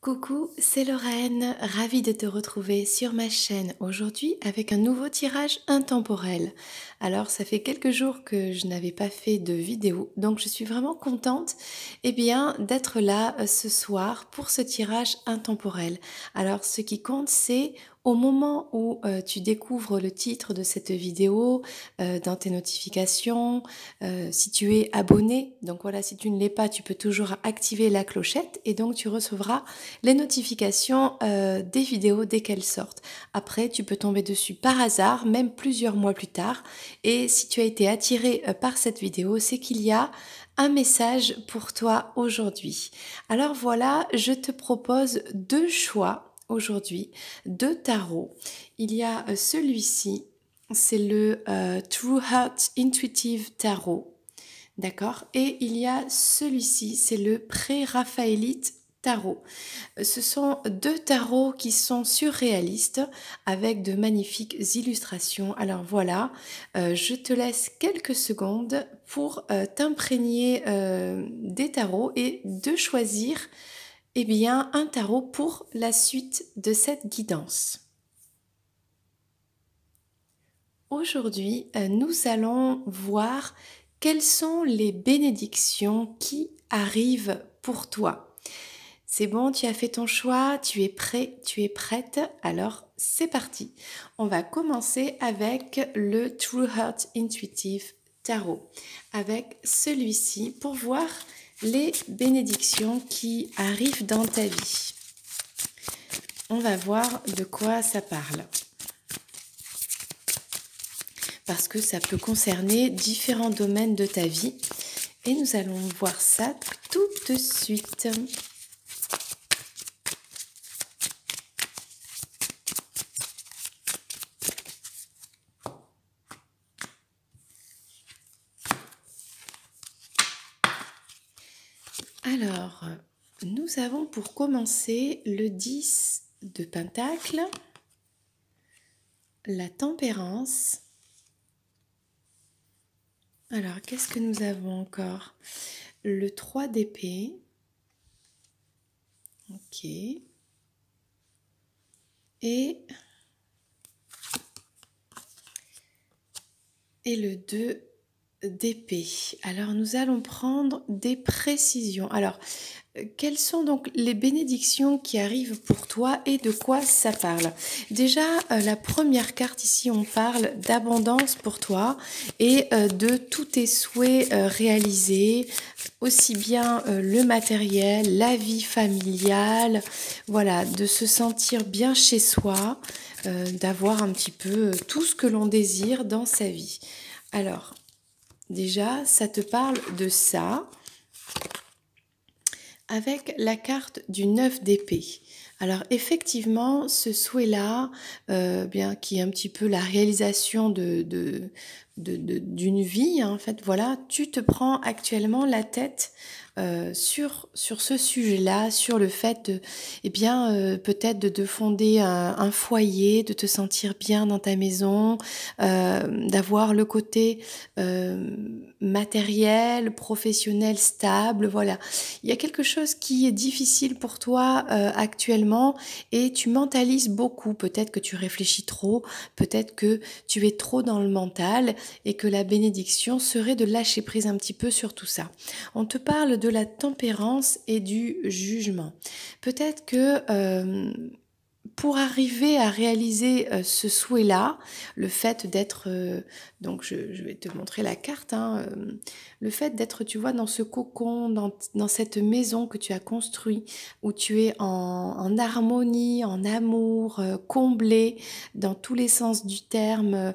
Coucou, c'est Lorraine, ravie de te retrouver sur ma chaîne aujourd'hui avec un nouveau tirage intemporel. Alors ça fait quelques jours que je n'avais pas fait de vidéo, donc je suis vraiment contente d'être là ce soir pour ce tirage intemporel. Alors ce qui compte, c'est au moment où tu découvres le titre de cette vidéo dans tes notifications, si tu es abonné, donc voilà, si tu ne l'es pas, tu peux toujours activer la clochette et donc tu recevras les notifications des vidéos dès qu'elles sortent. Après, tu peux tomber dessus par hasard, même plusieurs mois plus tard. Et si tu as été attiré par cette vidéo, c'est qu'il y a un message pour toi aujourd'hui. Alors voilà, je te propose deux choix aujourd'hui, deux tarots. Il y a celui-ci, c'est le True Heart Intuitive Tarot. D'accord. Et il y a celui-ci, c'est le Pré-Raphaélite Tarot. Ce sont deux tarots qui sont surréalistes avec de magnifiques illustrations. Alors voilà, je te laisse quelques secondes pour t'imprégner des tarots et de choisir un tarot pour la suite de cette guidance. Aujourd'hui, nous allons voir quelles sont les bénédictions qui arrivent pour toi. C'est bon, tu as fait ton choix, tu es prêt, tu es prête, alors c'est parti. On va commencer avec le True Heart Intuitive Tarot, avec celui-ci pour voir les bénédictions qui arrivent dans ta vie. On va voir de quoi ça parle. Parce que ça peut concerner différents domaines de ta vie. Et nous allons voir ça tout de suite. Alors, nous avons pour commencer le 10 de Pentacle, la Tempérance. Alors, qu'est-ce que nous avons encore? Le 3 d'épée. Ok. Et le 2 d'épée. Alors, nous allons prendre des précisions. Alors, quelles sont donc les bénédictions qui arrivent pour toi et de quoi ça parle? Déjà, la première carte ici, on parle d'abondance pour toi et de tous tes souhaits réalisés, aussi bien le matériel, la vie familiale, voilà, de se sentir bien chez soi, d'avoir un petit peu tout ce que l'on désire dans sa vie. Alors, déjà, ça te parle de ça avec la carte du 9 d'épée. Alors effectivement, ce souhait-là, qui est un petit peu la réalisation d'une vie, hein, en fait, voilà, tu te prends actuellement la tête sur ce sujet-là, sur le fait de, peut-être de fonder un foyer, de te sentir bien dans ta maison, d'avoir le côté matériel, professionnel, stable, voilà. Il y a quelque chose qui est difficile pour toi actuellement et tu mentalises beaucoup. Peut-être que tu réfléchis trop, peut-être que tu es trop dans le mental et que la bénédiction serait de lâcher prise un petit peu sur tout ça. On te parle de la tempérance et du jugement. Peut-être que pour arriver à réaliser ce souhait-là, le fait d'être, donc je vais te montrer la carte, hein, le fait d'être, tu vois, dans ce cocon, dans cette maison que tu as construit, où tu es en harmonie, en amour, comblé dans tous les sens du terme,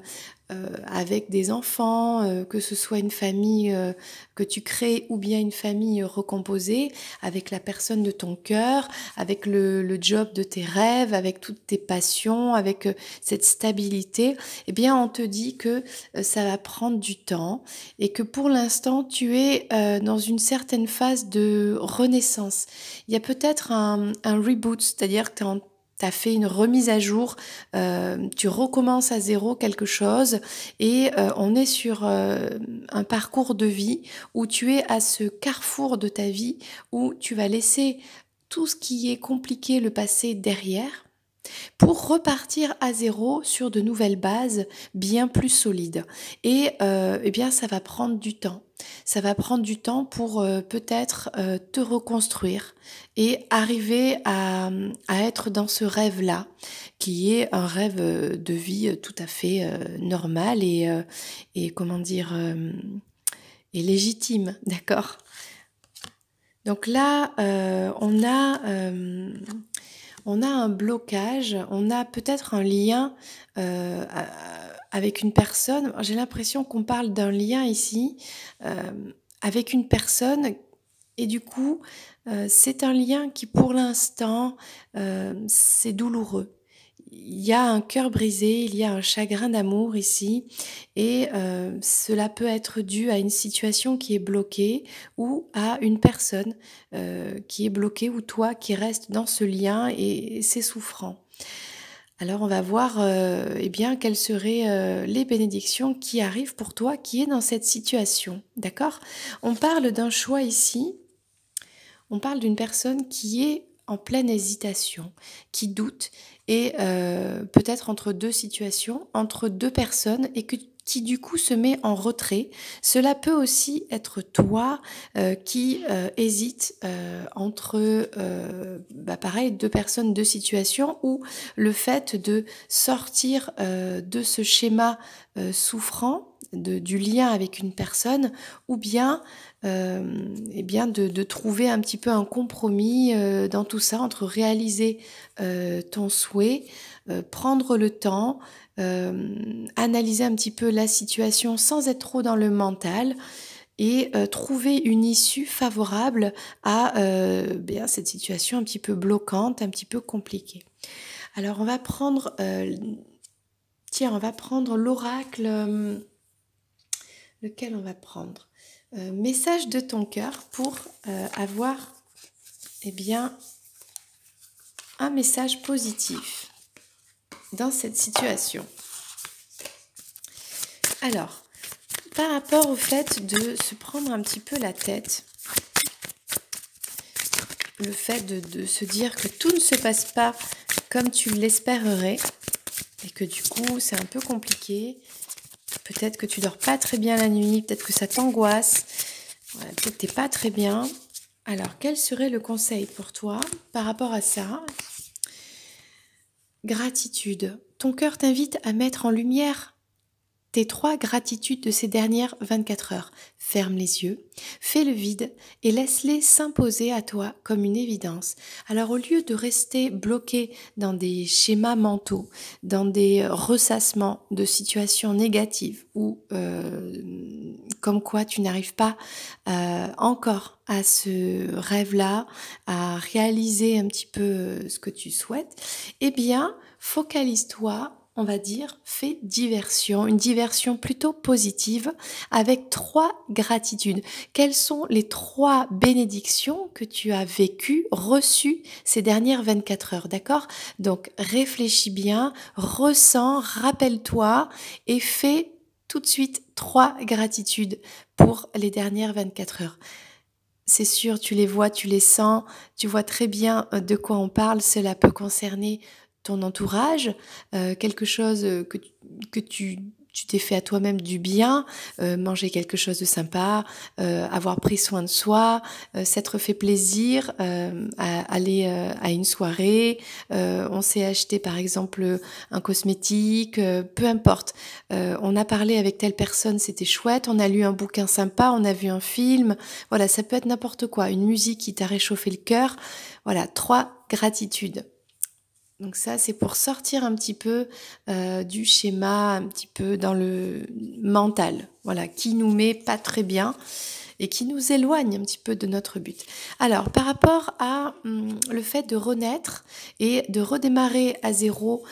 avec des enfants, que ce soit une famille que tu crées ou bien une famille recomposée, avec la personne de ton cœur, avec le job de tes rêves, avec toutes tes passions, avec cette stabilité, eh bien on te dit que ça va prendre du temps et que pour l'instant tu es dans une certaine phase de renaissance. Il y a peut-être un reboot, c'est-à-dire que tu as fait une remise à jour, tu recommences à zéro quelque chose et on est sur un parcours de vie où tu es à ce carrefour de ta vie où tu vas laisser tout ce qui est compliqué le passé derrière pour repartir à zéro sur de nouvelles bases bien plus solides. Et eh bien, ça va prendre du temps. Ça va prendre du temps pour peut-être te reconstruire et arriver à être dans ce rêve-là, qui est un rêve de vie tout à fait normal et comment dire, et légitime, d'accord. Donc là, on a un blocage, on a peut-être un lien avec une personne. J'ai l'impression qu'on parle d'un lien ici avec une personne et du coup, c'est un lien qui pour l'instant, c'est douloureux. Il y a un cœur brisé, il y a un chagrin d'amour ici et cela peut être dû à une situation qui est bloquée ou à une personne qui est bloquée ou toi qui restes dans ce lien et c'est souffrant. Alors on va voir eh bien quelles seraient les bénédictions qui arrivent pour toi qui est dans cette situation. D'accord? On parle d'un choix ici, on parle d'une personne qui est en pleine hésitation, qui doute et peut-être entre deux situations, entre deux personnes et qui du coup se met en retrait. Cela peut aussi être toi qui hésite entre, pareil, deux personnes, deux situations, ou le fait de sortir de ce schéma souffrant, du lien avec une personne, ou bien eh bien de trouver un petit peu un compromis dans tout ça entre réaliser ton souhait, prendre le temps, analyser un petit peu la situation sans être trop dans le mental et trouver une issue favorable à bien cette situation un petit peu bloquante, un petit peu compliquée. Alors on va prendre l'oracle, lequel on va prendre message de ton cœur pour avoir eh bien, un message positif dans cette situation. Alors, par rapport au fait de se prendre un petit peu la tête, le fait de se dire que tout ne se passe pas comme tu l'espérerais et que du coup c'est un peu compliqué, peut-être que tu dors pas très bien la nuit, peut-être que ça t'angoisse, voilà, peut-être que t'es pas très bien. Alors, quel serait le conseil pour toi par rapport à ça? Gratitude. Ton cœur t'invite à mettre en lumière tes 3 gratitudes de ces dernières 24 heures. Ferme les yeux, fais le vide et laisse-les s'imposer à toi comme une évidence. Alors au lieu de rester bloqué dans des schémas mentaux, dans des ressassements de situations négatives ou comme quoi tu n'arrives pas encore à ce rêve-là, à réaliser un petit peu ce que tu souhaites, eh bien focalise-toi, on va dire, fais diversion, une diversion plutôt positive avec 3 gratitudes. Quelles sont les 3 bénédictions que tu as vécues, reçues ces dernières 24 heures, d'accord? Donc réfléchis bien, ressens, rappelle-toi et fais tout de suite 3 gratitudes pour les dernières 24 heures. C'est sûr, tu les vois, tu les sens, tu vois très bien de quoi on parle. Cela peut concerner ton entourage, quelque chose que tu t'es fait à toi-même du bien, manger quelque chose de sympa, avoir pris soin de soi, s'être fait plaisir, aller à une soirée, on s'est acheté par exemple un cosmétique, peu importe. On a parlé avec telle personne, c'était chouette, on a lu un bouquin sympa, on a vu un film, voilà, ça peut être n'importe quoi, une musique qui t'a réchauffé le cœur. Voilà, 3 gratitudes. Donc ça, c'est pour sortir un petit peu du schéma, un petit peu dans le mental, voilà, qui nous met pas très bien et qui nous éloigne un petit peu de notre but. Alors, par rapport à le fait de renaître et de redémarrer à zéro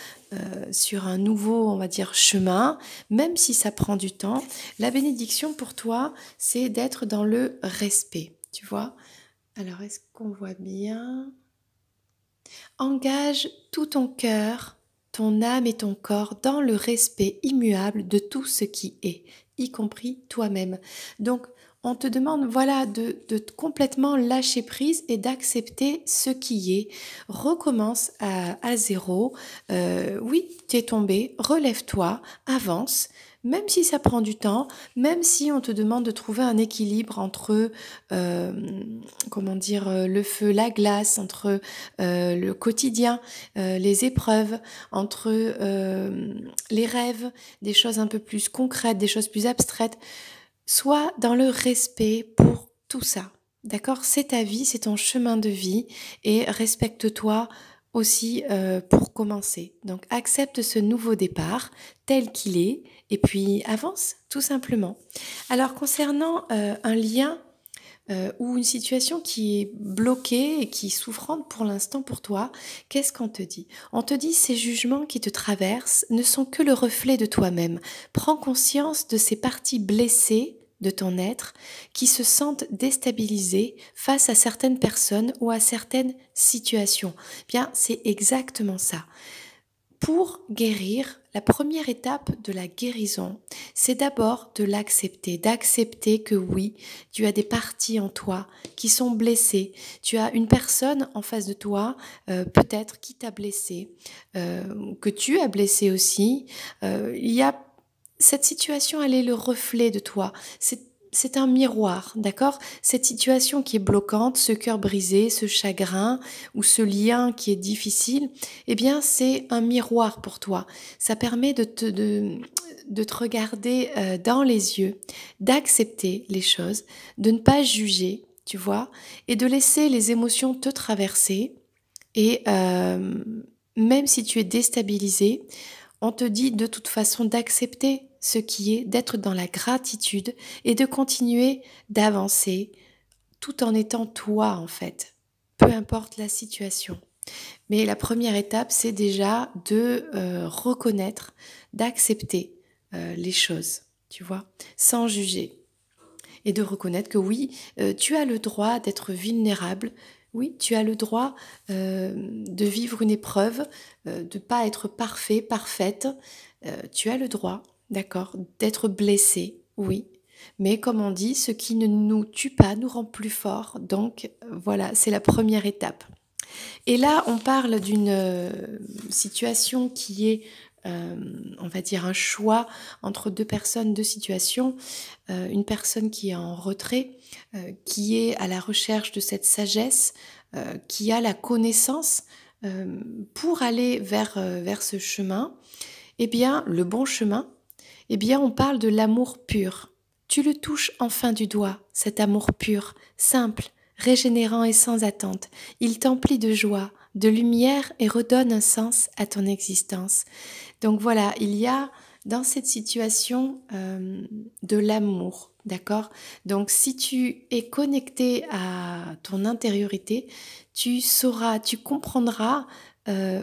sur un nouveau, on va dire, chemin, même si ça prend du temps, la bénédiction pour toi, c'est d'être dans le respect, tu vois. Alors, est-ce qu'on voit bien ? Engage tout ton cœur, ton âme et ton corps dans le respect immuable de tout ce qui est, y compris toi-même. Donc, on te demande voilà, de complètement lâcher prise et d'accepter ce qui est. Recommence à zéro. Oui, tu es tombé, relève-toi, avance. Même si ça prend du temps, même si on te demande de trouver un équilibre entre, comment dire, le feu, la glace, entre le quotidien, les épreuves, entre les rêves, des choses un peu plus concrètes, des choses plus abstraites. Sois dans le respect pour tout ça. D'accord? C'est ta vie, c'est ton chemin de vie et respecte-toi aussi pour commencer. Donc accepte ce nouveau départ tel qu'il est et puis avance tout simplement. Alors concernant un lien ou une situation qui est bloquée et qui est souffrante pour l'instant pour toi, qu'est-ce qu'on te dit? On te dit ces jugements qui te traversent ne sont que le reflet de toi-même. Prends conscience de ces parties blessées de ton être qui se sentent déstabilisées face à certaines personnes ou à certaines situations. Bien, c'est exactement ça. Pour guérir, la première étape de la guérison, c'est d'abord de l'accepter, d'accepter que oui, tu as des parties en toi qui sont blessées. Tu as une personne en face de toi, peut-être qui t'a blessé, que tu as blessé aussi. Il y a cette situation, elle est le reflet de toi. C'est un miroir, d'accord? Cette situation qui est bloquante, ce cœur brisé, ce chagrin ou ce lien qui est difficile, eh bien, c'est un miroir pour toi. Ça permet de te regarder dans les yeux, d'accepter les choses, de ne pas juger, tu vois, et de laisser les émotions te traverser. Et même si tu es déstabilisé, on te dit de toute façon d'accepter ce qui est, d'être dans la gratitude et de continuer d'avancer tout en étant toi en fait, peu importe la situation. Mais la première étape, c'est déjà de reconnaître, d'accepter les choses, tu vois, sans juger. Et de reconnaître que oui, tu as le droit d'être vulnérable, oui, tu as le droit de vivre une épreuve, de pas être parfait, parfaite. Tu as le droit, d'accord, d'être blessé, oui. Mais comme on dit, ce qui ne nous tue pas nous rend plus forts. Donc voilà, c'est la première étape. Et là, on parle d'une situation qui est, on va dire, un choix entre deux personnes, deux situations. Une personne qui est en retrait, qui est à la recherche de cette sagesse, qui a la connaissance pour aller vers ce chemin. Eh bien, le bon chemin, eh bien, on parle de l'amour pur. Tu le touches enfin du doigt, cet amour pur, simple, régénérant et sans attente. Il t'emplit de joie, de lumière et redonne un sens à ton existence. Donc voilà, il y a dans cette situation de l'amour, d'accord? Donc si tu es connecté à ton intériorité, tu sauras, tu comprendras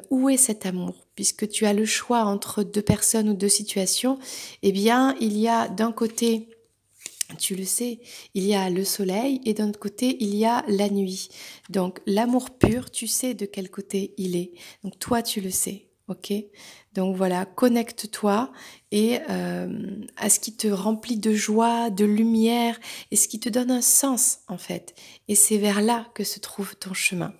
où est cet amour, puisque tu as le choix entre deux personnes ou deux situations. Eh bien, il y a d'un côté, tu le sais, il y a le soleil et d'un autre côté, il y a la nuit. Donc, l'amour pur, tu sais de quel côté il est. Donc, toi, tu le sais. Ok? Donc voilà, connecte-toi et à ce qui te remplit de joie, de lumière et ce qui te donne un sens en fait. Et c'est vers là que se trouve ton chemin.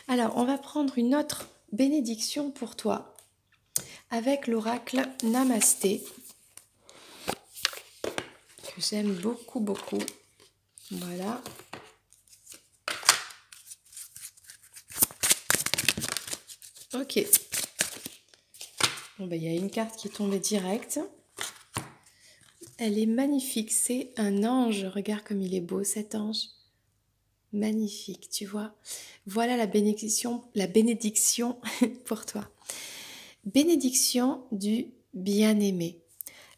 Alors, on va prendre une autre bénédiction pour toi avec l'oracle Namasté que j'aime beaucoup beaucoup. Voilà. Ok. Bon ben il y a une carte qui est tombée directe. Elle est magnifique, c'est un ange. Regarde comme il est beau cet ange. Magnifique, tu vois. Voilà la bénédiction pour toi. Bénédiction du bien-aimé.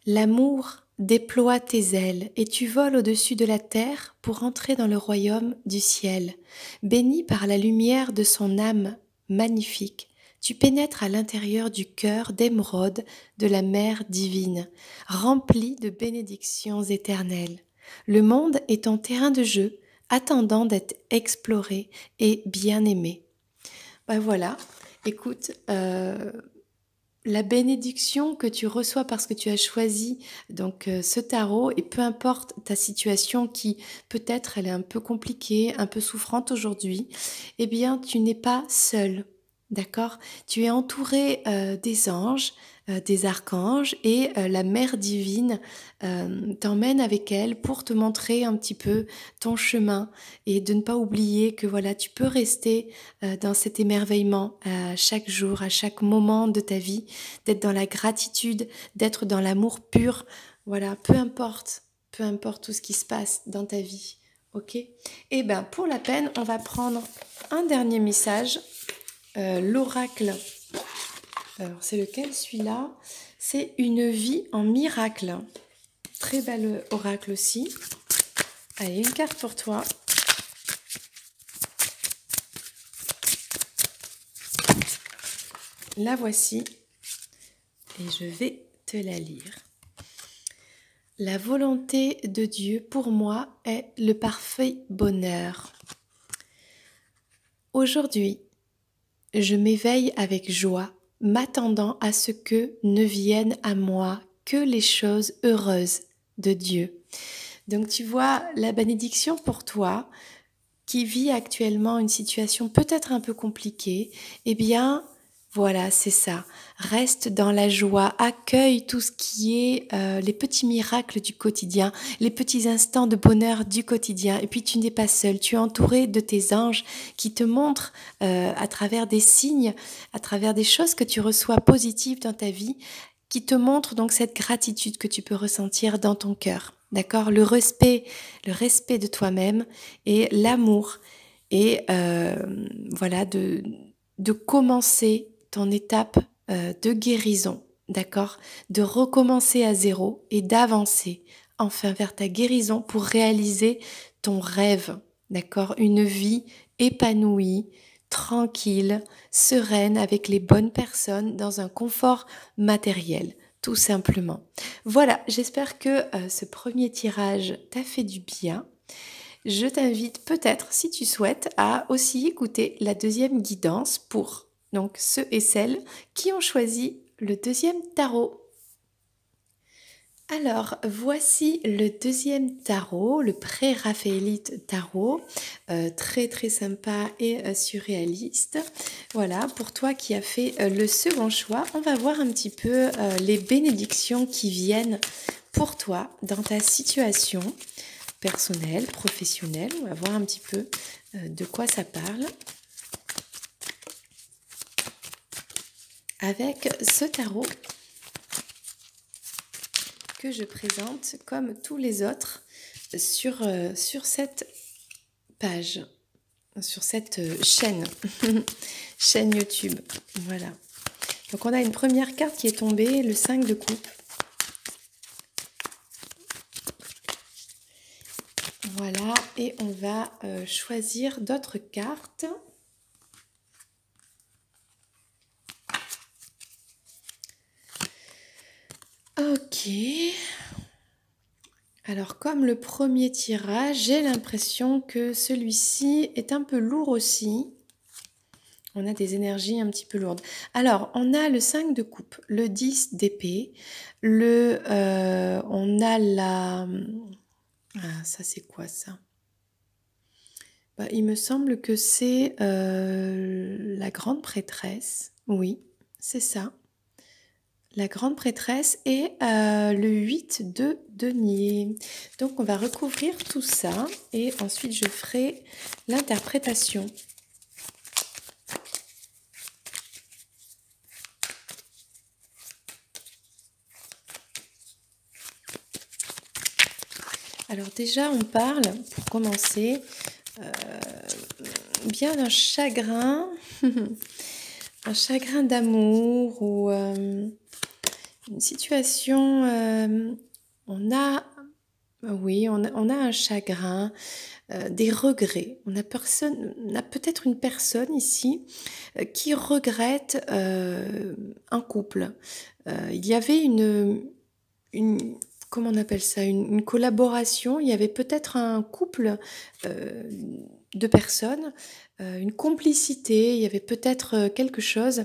L'amour déploie tes ailes et tu voles au-dessus de la terre pour entrer dans le royaume du ciel. Béni par la lumière de son âme magnifique, tu pénètres à l'intérieur du cœur d'émeraude de la mère divine, rempli de bénédictions éternelles. Le monde est ton terrain de jeu, attendant d'être exploré et bien aimé. Ben voilà, écoute, la bénédiction que tu reçois parce que tu as choisi donc ce tarot, et peu importe ta situation qui peut-être elle est un peu compliquée, un peu souffrante aujourd'hui, eh bien tu n'es pas seul, d'accord? Tu es entouré des anges, des archanges, et la mère divine t'emmène avec elle pour te montrer un petit peu ton chemin, et de ne pas oublier que voilà, tu peux rester dans cet émerveillement à chaque jour, à chaque moment de ta vie, d'être dans la gratitude, d'être dans l'amour pur. Voilà, peu importe tout ce qui se passe dans ta vie. Ok? Et bien, pour la peine, on va prendre un dernier message. L'oracle. Alors, c'est lequel celui-là? C'est une vie en miracle. Très bel oracle aussi. Allez, une carte pour toi. La voici. Et je vais te la lire. La volonté de Dieu pour moi est le parfait bonheur. Aujourd'hui, je m'éveille avec joie, m'attendant à ce que ne viennent à moi que les choses heureuses de Dieu. Donc tu vois, la bénédiction pour toi, qui vit actuellement une situation peut-être un peu compliquée, eh bien, voilà, c'est ça. Reste dans la joie, accueille tout ce qui est les petits miracles du quotidien, les petits instants de bonheur du quotidien. Et puis tu n'es pas seul, tu es entouré de tes anges qui te montrent à travers des signes, à travers des choses que tu reçois positives dans ta vie, qui te montrent donc cette gratitude que tu peux ressentir dans ton cœur. D'accord? Le respect de toi-même et l'amour. Et voilà, de commencer ton étape de guérison, d'accord? De recommencer à zéro et d'avancer enfin vers ta guérison pour réaliser ton rêve, d'accord? Une vie épanouie, tranquille, sereine, avec les bonnes personnes, dans un confort matériel, tout simplement. Voilà, j'espère que ce premier tirage t'a fait du bien. Je t'invite peut-être, si tu souhaites, à aussi écouter la deuxième guidance pour donc ceux et celles qui ont choisi le deuxième tarot. Alors, voici le deuxième tarot, le pré-raphaélite tarot, très très sympa et surréaliste. Voilà, pour toi qui as fait le second choix, on va voir un petit peu les bénédictions qui viennent pour toi dans ta situation personnelle, professionnelle. On va voir un petit peu de quoi ça parle. Avec ce tarot que je présente comme tous les autres sur cette page, sur cette chaîne, chaîne YouTube. Voilà. Donc on a une première carte qui est tombée, le 5 de coupe. Voilà, et on va choisir d'autres cartes. Ok. Alors, comme le premier tirage, j'ai l'impression que celui-ci est un peu lourd aussi. On a des énergies un petit peu lourdes. Alors, on a le 5 de coupe, le 10 d'épée, on a la... Ah, ça c'est quoi ça? Bah, il me semble que c'est la grande prêtresse. Oui, c'est ça. La grande prêtresse et le 8 de denier. Donc on va recouvrir tout ça et ensuite je ferai l'interprétation. Alors déjà on parle, pour commencer, bien d'un chagrin, un chagrin d'amour ou une situation, on a un chagrin, des regrets. On a peut-être une personne ici qui regrette un couple. Il y avait comment on appelle ça, une collaboration. Il y avait peut-être un couple 2 personnes, une complicité, il y avait peut-être, quelque chose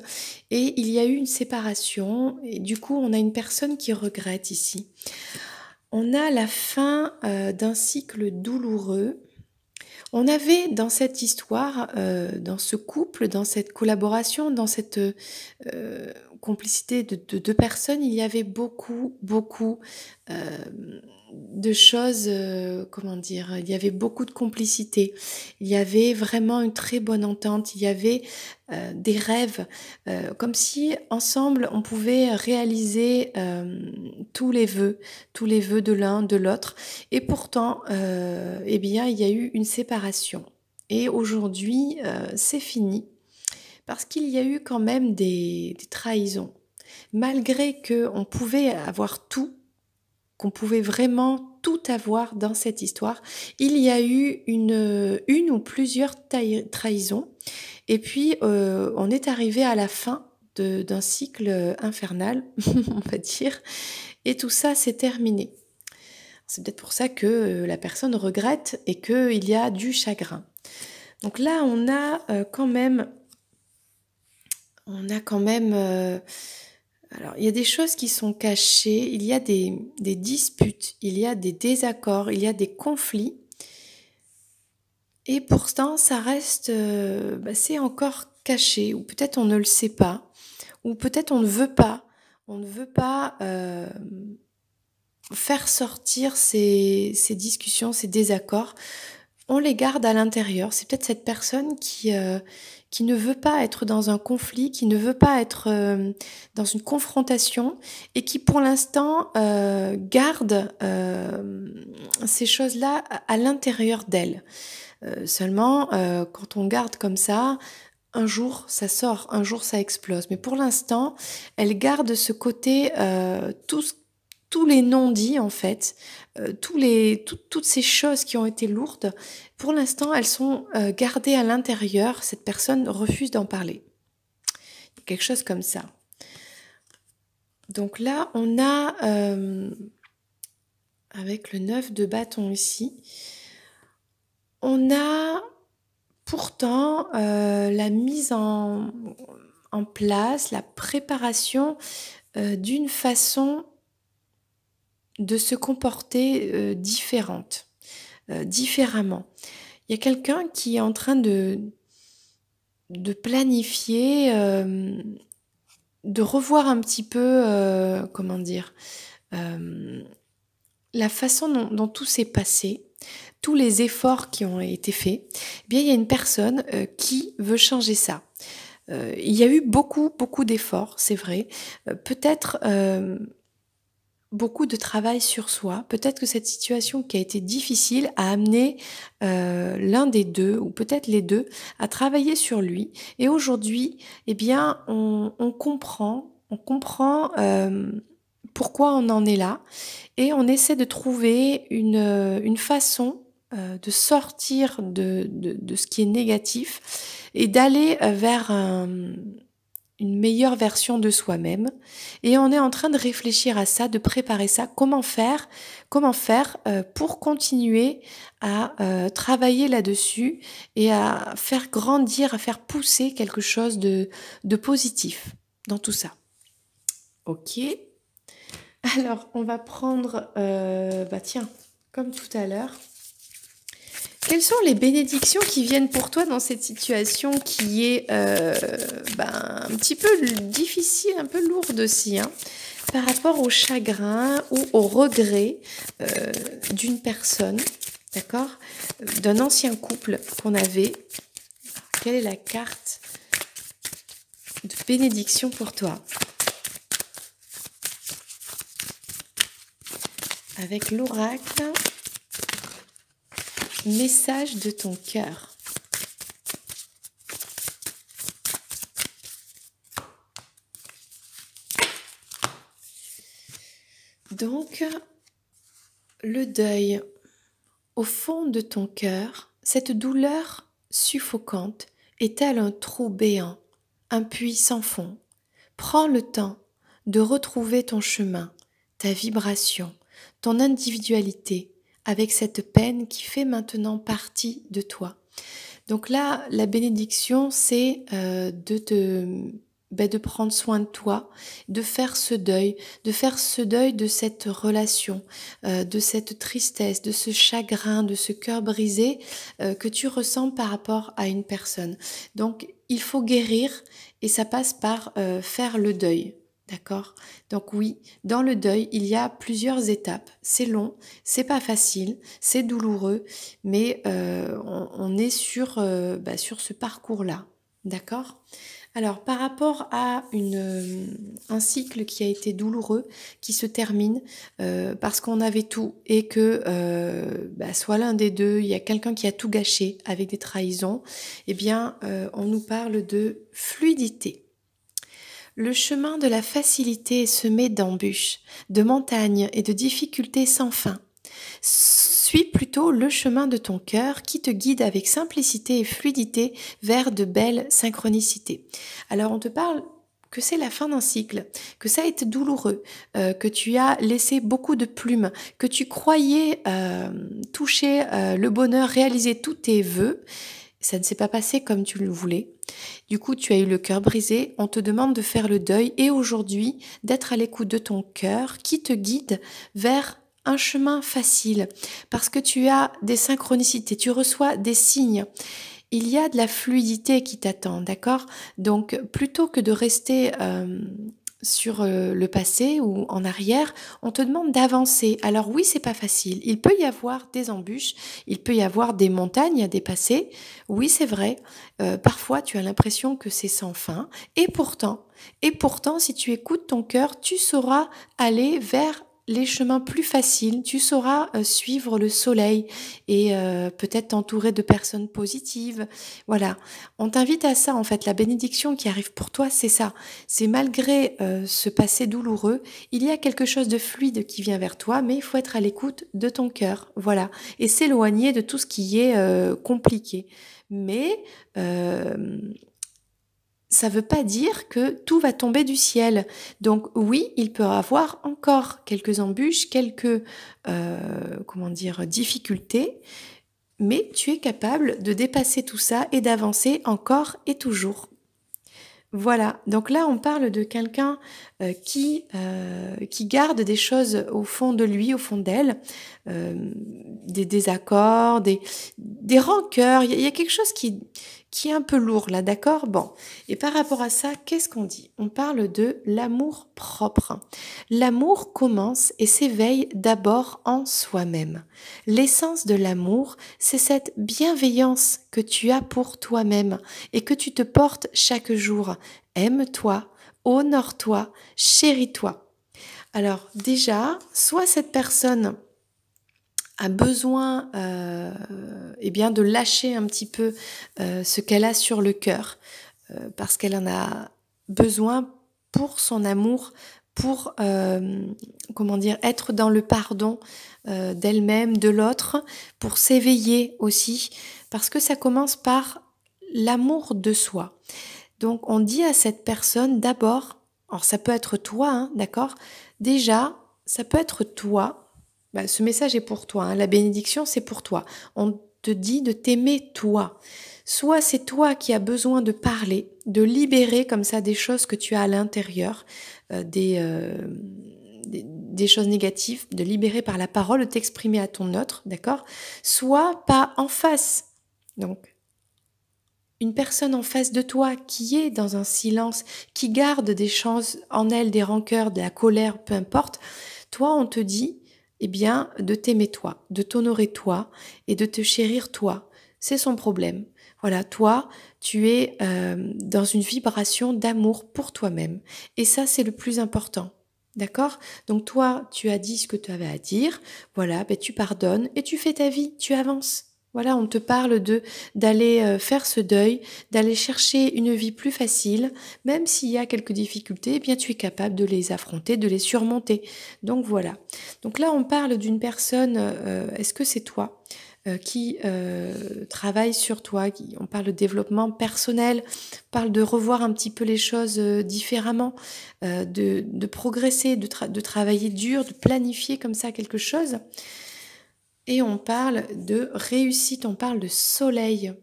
et il y a eu une séparation et du coup, on a une personne qui regrette ici. On a la fin, d'un cycle douloureux. On avait dans cette histoire, dans ce couple, dans cette collaboration, dans cette, complicité de 2 personnes, il y avait beaucoup, beaucoup, de choses, comment dire? Il y avait beaucoup de complicité. Il y avait vraiment une très bonne entente. Il y avait, des rêves, comme si ensemble on pouvait réaliser, tous les vœux de l'un, de l'autre et pourtant, eh bien, il y a eu une séparation et aujourd'hui, c'est fini parce qu'il y a eu quand même des trahisons. Malgré qu'on pouvait avoir tout, qu'on pouvait vraiment tout avoir dans cette histoire, il y a eu une ou plusieurs trahisons et puis, on est arrivé à la fin d'un cycle, infernal, on va dire et tout ça, s'est terminé. C'est peut-être pour ça que, la personne regrette et qu'il y a du chagrin. Donc là, on a quand même, alors il y a des choses qui sont cachées, il y a des disputes, il y a des désaccords, il y a des conflits et pourtant ça reste, c'est encore caché ou peut-être on ne le sait pas ou peut-être on ne veut pas, faire sortir ces discussions, ces désaccords. On les garde à l'intérieur. C'est peut-être cette personne qui ne veut pas être dans un conflit, qui ne veut pas être, dans une confrontation et qui pour l'instant, garde, ces choses-là à l'intérieur d'elle. Seulement, quand on garde comme ça, un jour ça sort, un jour ça explose. Mais pour l'instant, elle garde ce côté, tous les non-dits en fait, toutes ces choses qui ont été lourdes, pour l'instant elles sont, gardées à l'intérieur, cette personne refuse d'en parler. Il y a quelque chose comme ça. Donc là, on a, avec le 9 de bâton ici, on a pourtant, la mise en place, la préparation, d'une façon de se comporter, différemment. Il y a quelqu'un qui est en train de planifier, de revoir un petit peu, comment dire? Hem, la façon dont tout s'est passé, tous les efforts qui ont été faits, eh bien, il y a une personne, qui veut changer ça. Il y a eu beaucoup, beaucoup d'efforts, c'est vrai. Peut-être, beaucoup de travail sur soi. Peut-être que cette situation qui a été difficile a amené, l'un des 2 ou peut-être les 2 à travailler sur lui et aujourd'hui, eh bien, on comprend, pourquoi on en est là et on essaie de trouver une façon, de sortir de ce qui est négatif et d'aller, vers une meilleure version de soi-même et on est en train de réfléchir à ça, de préparer ça. Comment faire, pour continuer à, travailler là-dessus et à faire grandir, à faire pousser quelque chose de positif dans tout ça. OK. Alors on va prendre, tiens, comme tout à l'heure. Quelles sont les bénédictions qui viennent pour toi dans cette situation qui est, un petit peu difficile, un peu lourde aussi, hein, par rapport au chagrin ou au regret, d'une personne, d'accord? D'un ancien couple qu'on avait. Quelle est la carte de bénédiction pour toi? Avec l'oracle, message de ton cœur. Donc, le deuil, au fond de ton cœur, cette douleur suffocante est-elle un trou béant, un puits sans fond? Prends le temps de retrouver ton chemin, ta vibration, ton individualité, avec cette peine qui fait maintenant partie de toi. Donc là, la bénédiction, c'est de prendre soin de toi, de faire ce deuil de cette relation, de cette tristesse, de ce chagrin, de ce cœur brisé que tu ressens par rapport à une personne. Donc, il faut guérir et ça passe par faire le deuil. D'accord? Donc oui, dans le deuil, il y a plusieurs étapes. C'est long, c'est pas facile, c'est douloureux, mais on est sur ce parcours-là. D'accord? Alors, par rapport à un cycle qui a été douloureux, qui se termine parce qu'on avait tout et que soit l'un des deux, il y a quelqu'un qui a tout gâché avec des trahisons, eh bien, on nous parle de fluidité. Le chemin de la facilité est semé d'embûches, de montagnes et de difficultés sans fin. Suis plutôt le chemin de ton cœur qui te guide avec simplicité et fluidité vers de belles synchronicités. Alors on te parle que c'est la fin d'un cycle, que ça a été douloureux, que tu as laissé beaucoup de plumes, que tu croyais toucher le bonheur, réaliser tous tes vœux. Ça ne s'est pas passé comme tu le voulais. Du coup, tu as eu le cœur brisé. On te demande de faire le deuil et aujourd'hui d'être à l'écoute de ton cœur qui te guide vers un chemin facile parce que tu as des synchronicités, tu reçois des signes. Il y a de la fluidité qui t'attend, d'accord? Donc, plutôt que de rester sur le passé ou en arrière, on te demande d'avancer. Alors oui, c'est pas facile. Il peut y avoir des embûches, il peut y avoir des montagnes à dépasser. Oui, c'est vrai. Parfois, tu as l'impression que c'est sans fin. Et pourtant, si tu écoutes ton cœur, tu sauras aller vers les chemins plus faciles, tu sauras suivre le soleil et peut-être t'entourer de personnes positives. Voilà, on t'invite à ça en fait. La bénédiction qui arrive pour toi, c'est ça. C'est malgré ce passé douloureux, il y a quelque chose de fluide qui vient vers toi, mais il faut être à l'écoute de ton cœur. Voilà, et s'éloigner de tout ce qui est compliqué. Mais ça ne veut pas dire que tout va tomber du ciel. Donc oui, il peut y avoir encore quelques embûches, quelques difficultés, mais tu es capable de dépasser tout ça et d'avancer encore et toujours. Voilà, donc là on parle de quelqu'un qui garde des choses au fond de lui, au fond d'elle, des désaccords, des rancœurs, il y a quelque chose qui est un peu lourd là, d'accord? Bon, et par rapport à ça, qu'est-ce qu'on dit? On parle de l'amour propre. L'amour commence et s'éveille d'abord en soi-même. L'essence de l'amour, c'est cette bienveillance que tu as pour toi-même et que tu te portes chaque jour. Aime-toi, honore-toi, chéris-toi. Alors déjà, soit cette personne a besoin de lâcher un petit peu ce qu'elle a sur le cœur, parce qu'elle en a besoin pour son amour, pour être dans le pardon d'elle-même, de l'autre, pour s'éveiller aussi, parce que ça commence par l'amour de soi. Donc on dit à cette personne d'abord, alors ça peut être toi, hein, d'accord? Déjà, ça peut être toi. Ce message est pour toi, hein, la bénédiction c'est pour toi. On te dit de t'aimer toi. Soit c'est toi qui as besoin de parler, de libérer comme ça des choses que tu as à l'intérieur, des choses négatives, de libérer par la parole, de t'exprimer à ton autre, d'accord? Soit pas en face. Donc une personne en face de toi qui est dans un silence, qui garde des choses en elle, des rancœurs, de la colère, peu importe, toi on te dit de t'aimer toi, de t'honorer toi et de te chérir toi. C'est son problème. Voilà, toi, tu es dans une vibration d'amour pour toi-même. Et ça, c'est le plus important. D'accord? Donc toi, tu as dit ce que tu avais à dire. Voilà, tu pardonnes et tu fais ta vie, tu avances. Voilà, on te parle d'aller faire ce deuil, d'aller chercher une vie plus facile, même s'il y a quelques difficultés, tu es capable de les affronter, de les surmonter. Donc voilà. Donc là, on parle d'une personne, est-ce que c'est toi qui travaille sur toi, on parle de développement personnel, on parle de revoir un petit peu les choses différemment, de progresser, de travailler dur, de planifier comme ça quelque chose. Et on parle de réussite, on parle de soleil.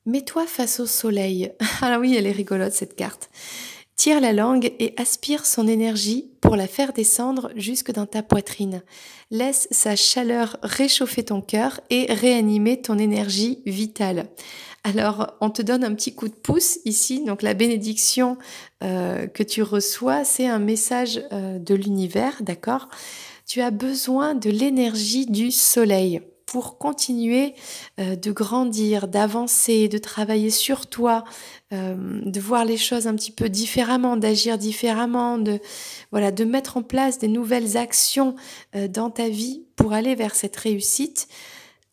Mets-toi face au soleil. Ah oui, elle est rigolote cette carte. Tire la langue et aspire son énergie pour la faire descendre jusque dans ta poitrine. Laisse sa chaleur réchauffer ton cœur et réanimer ton énergie vitale. Alors, on te donne un petit coup de pouce ici. Donc, la bénédiction que tu reçois, c'est un message de l'univers, d'accord? Tu as besoin de l'énergie du soleil pour continuer de grandir, d'avancer, de travailler sur toi, de voir les choses un petit peu différemment, d'agir différemment, voilà, de mettre en place des nouvelles actions dans ta vie pour aller vers cette réussite.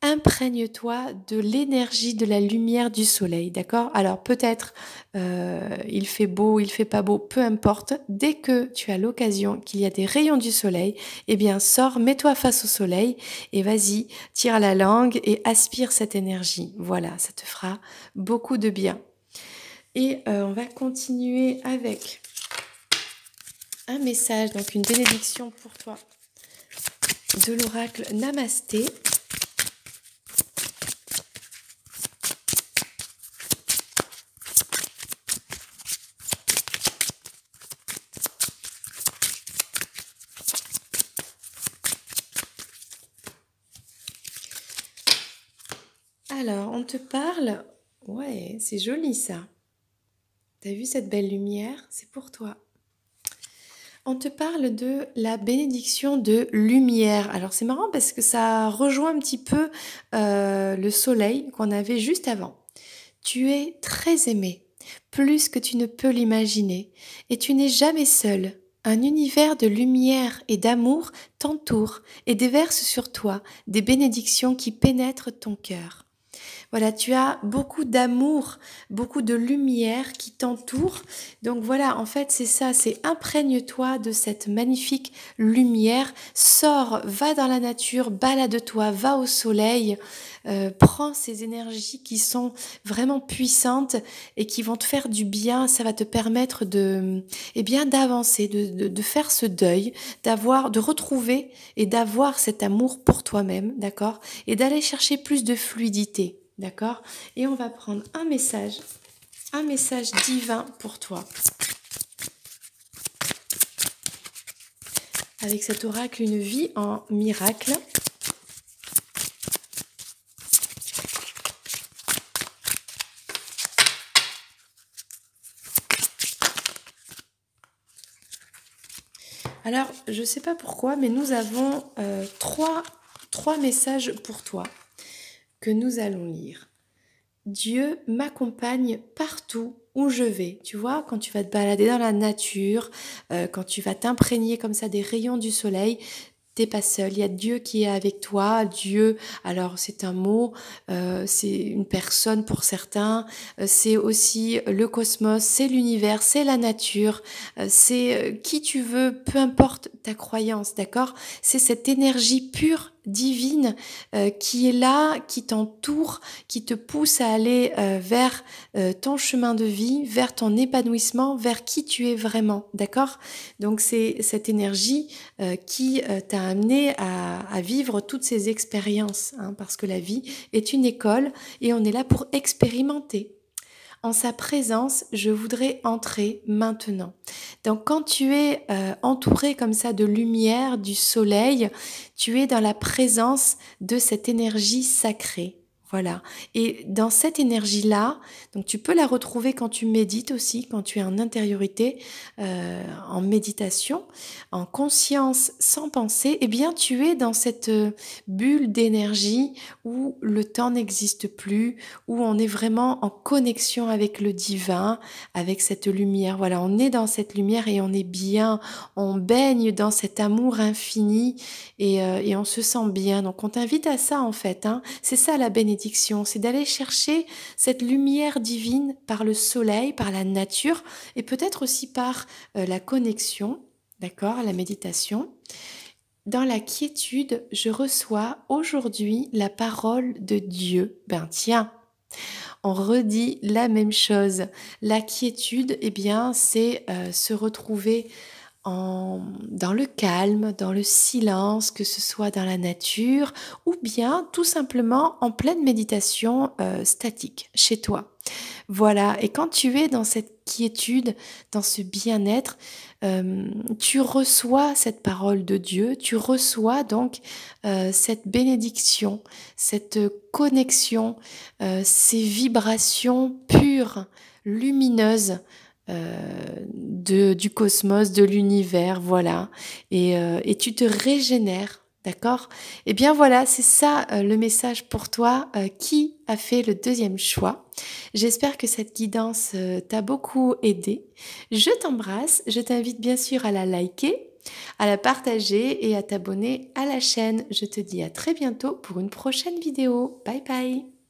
Imprègne-toi de l'énergie de la lumière du soleil, d'accord? Alors peut-être il fait beau, il fait pas beau, peu importe. Dès que tu as l'occasion qu'il y a des rayons du soleil, eh bien sors, mets-toi face au soleil et vas-y, tire la langue et aspire cette énergie. Voilà, ça te fera beaucoup de bien. Et on va continuer avec un message, donc une bénédiction pour toi de l'oracle Namasté. Alors, on te parle... Ouais, c'est joli ça. T'as vu cette belle lumière? C'est pour toi. On te parle de la bénédiction de lumière. Alors, c'est marrant parce que ça rejoint un petit peu le soleil qu'on avait juste avant. Tu es très aimé, plus que tu ne peux l'imaginer, et tu n'es jamais seul. Un univers de lumière et d'amour t'entoure et déverse sur toi des bénédictions qui pénètrent ton cœur. Voilà, tu as beaucoup d'amour, beaucoup de lumière qui t'entoure. Donc voilà, en fait, c'est ça, c'est imprègne-toi de cette magnifique lumière. Sors, va dans la nature, balade-toi, va au soleil, prends ces énergies qui sont vraiment puissantes et qui vont te faire du bien. Ça va te permettre eh bien, d'avancer, de faire ce deuil, de retrouver et d'avoir cet amour pour toi-même, d'accord? Et d'aller chercher plus de fluidité. D'accord? Et on va prendre un message divin pour toi. Avec cet oracle, une vie en miracle. Alors, je ne sais pas pourquoi, mais nous avons trois messages pour toi que nous allons lire. Dieu m'accompagne partout où je vais. Tu vois, quand tu vas te balader dans la nature, quand tu vas t'imprégner comme ça des rayons du soleil, t'es pas seul, il y a Dieu qui est avec toi. Dieu, alors c'est un mot, c'est une personne pour certains, c'est aussi le cosmos, c'est l'univers, c'est la nature, c'est qui tu veux, peu importe ta croyance, d'accord? C'est cette énergie pure, divine, qui est là, qui t'entoure, qui te pousse à aller vers ton chemin de vie, vers ton épanouissement, vers qui tu es vraiment, d'accord? Donc c'est cette énergie qui t'a amené à vivre toutes ces expériences, hein, parce que la vie est une école et on est là pour expérimenter. En sa présence, je voudrais entrer maintenant. Donc quand tu es entouré comme ça de lumière, du soleil, tu es dans la présence de cette énergie sacrée. Voilà. Et dans cette énergie-là, donc tu peux la retrouver quand tu médites aussi, quand tu es en intériorité, en méditation, en conscience, sans penser, eh bien tu es dans cette bulle d'énergie où le temps n'existe plus, où on est vraiment en connexion avec le divin, avec cette lumière. Voilà, on est dans cette lumière et on est bien, on baigne dans cet amour infini et on se sent bien. Donc on t'invite à ça en fait, hein. C'est ça la bénédiction, c'est d'aller chercher cette lumière divine par le soleil, par la nature et peut-être aussi par la connexion, d'accord, la méditation. Dans la quiétude, je reçois aujourd'hui la parole de Dieu. Ben tiens, on redit la même chose. La quiétude, eh bien, c'est se retrouver dans le calme, dans le silence, que ce soit dans la nature ou bien tout simplement en pleine méditation statique chez toi. Voilà, et quand tu es dans cette quiétude, dans ce bien-être, tu reçois cette parole de Dieu, tu reçois donc cette bénédiction, cette connexion, ces vibrations pures, lumineuses du cosmos, de l'univers, voilà. Et tu te régénères. D'accord? Eh bien voilà, c'est ça le message pour toi qui a fait le deuxième choix. J'espère que cette guidance t'a beaucoup aidé. Je t'embrasse, je t'invite bien sûr à la liker, à la partager et à t'abonner à la chaîne. Je te dis à très bientôt pour une prochaine vidéo. Bye bye!